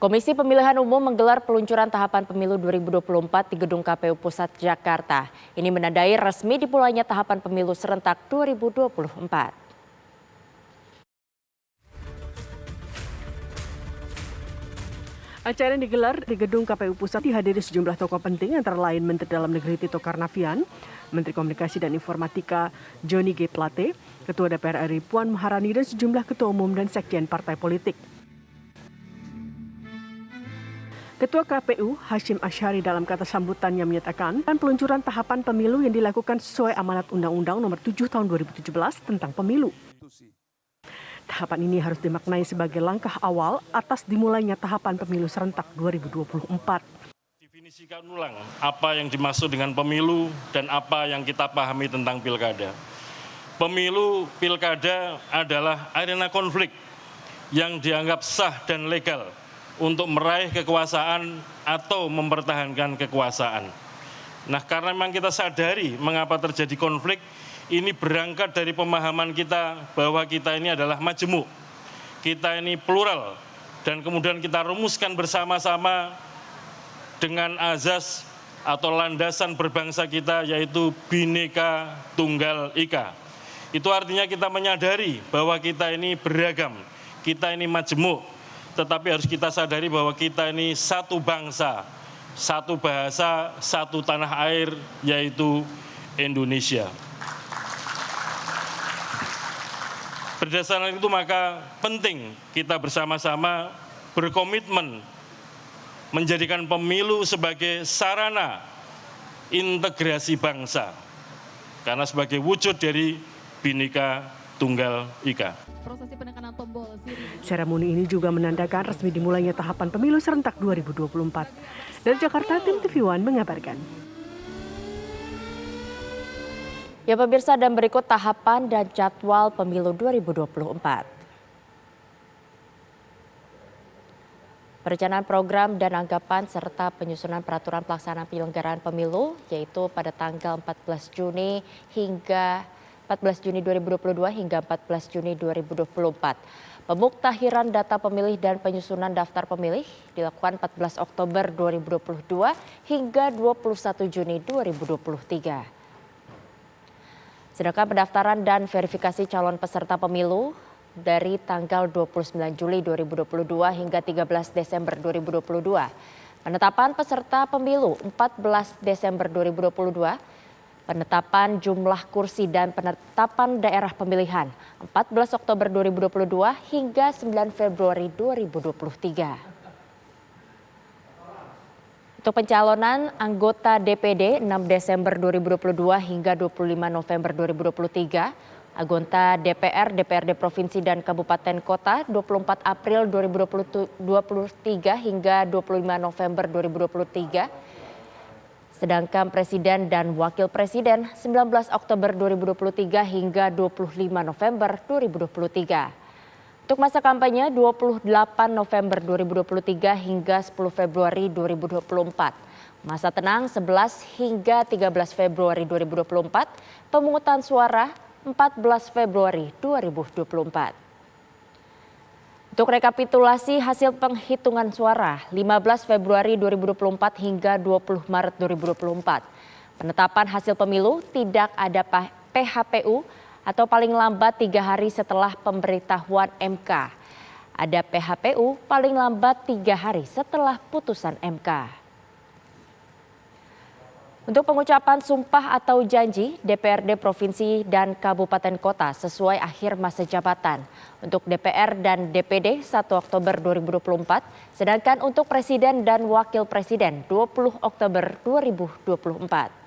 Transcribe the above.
Komisi Pemilihan Umum menggelar peluncuran tahapan pemilu 2024 di Gedung KPU Pusat Jakarta. Ini menandai resmi dimulainya tahapan pemilu serentak 2024. Acara yang digelar di Gedung KPU Pusat dihadiri sejumlah tokoh penting antara lain Menteri Dalam Negeri Tito Karnavian, Menteri Komunikasi dan Informatika Johnny G. Plate, Ketua DPR RI Puan Maharani dan sejumlah ketua umum dan sekjen partai politik. Ketua KPU Hasyim Asyari dalam kata sambutannya menyatakan peluncuran tahapan pemilu yang dilakukan sesuai amanat Undang-Undang Nomor 7 Tahun 2017 tentang pemilu. Tahapan ini harus dimaknai sebagai langkah awal atas dimulainya tahapan pemilu serentak 2024. Definisikan ulang apa yang dimaksud dengan pemilu dan apa yang kita pahami tentang pilkada. Pemilu pilkada adalah arena konflik yang dianggap sah dan legal untuk meraih kekuasaan atau mempertahankan kekuasaan. Nah, karena memang kita sadari mengapa terjadi konflik, ini berangkat dari pemahaman kita bahwa kita ini adalah majemuk, kita ini plural, dan kemudian kita rumuskan bersama-sama dengan azas atau landasan berbangsa kita yaitu Bhinneka Tunggal Ika. Itu artinya kita menyadari bahwa kita ini beragam, kita ini majemuk, tetapi harus kita sadari bahwa kita ini satu bangsa, satu bahasa, satu tanah air yaitu Indonesia. Berdasarkan itu maka penting kita bersama-sama berkomitmen menjadikan pemilu sebagai sarana integrasi bangsa. Karena sebagai wujud dari Bhinneka Tunggal Ika. Seremoni ini juga menandakan resmi dimulainya tahapan pemilu serentak 2024. Dari Jakarta, tim TV One mengabarkan. Ya pemirsa, dan berikut tahapan dan jadwal pemilu 2024. Perencanaan program dan anggapan serta penyusunan peraturan pelaksanaan penyelenggaraan pemilu yaitu pada tanggal 14 Juni 2022 hingga 14 Juni 2024. Pemuktahiran data pemilih dan penyusunan daftar pemilih dilakukan 14 Oktober 2022 hingga 21 Juni 2023. Sedangkan pendaftaran dan verifikasi calon peserta pemilu dari tanggal 29 Juli 2022 hingga 13 Desember 2022. Penetapan peserta pemilu 14 Desember 2022. Penetapan jumlah kursi dan penetapan daerah pemilihan 14 Oktober 2022 hingga 9 Februari 2023. Untuk pencalonan anggota DPD 6 Desember 2022 hingga 25 November 2023, anggota DPR, DPRD Provinsi dan Kabupaten Kota 24 April 2023 hingga 25 November 2023, sedangkan Presiden dan Wakil Presiden 19 Oktober 2023 hingga 25 November 2023. Untuk masa kampanye 28 November 2023 hingga 10 Februari 2024. Masa tenang 11 hingga 13 Februari 2024. Pemungutan suara 14 Februari 2024. Untuk rekapitulasi hasil penghitungan suara 15 Februari 2024 hingga 20 Maret 2024. Penetapan hasil pemilu tidak ada PHPU atau paling lambat 3 hari setelah pemberitahuan MK. Ada PHPU paling lambat 3 hari setelah putusan MK. Untuk pengucapan sumpah atau janji DPRD Provinsi dan Kabupaten Kota sesuai akhir masa jabatan. Untuk DPR dan DPD 1 Oktober 2024, sedangkan untuk Presiden dan Wakil Presiden 20 Oktober 2024.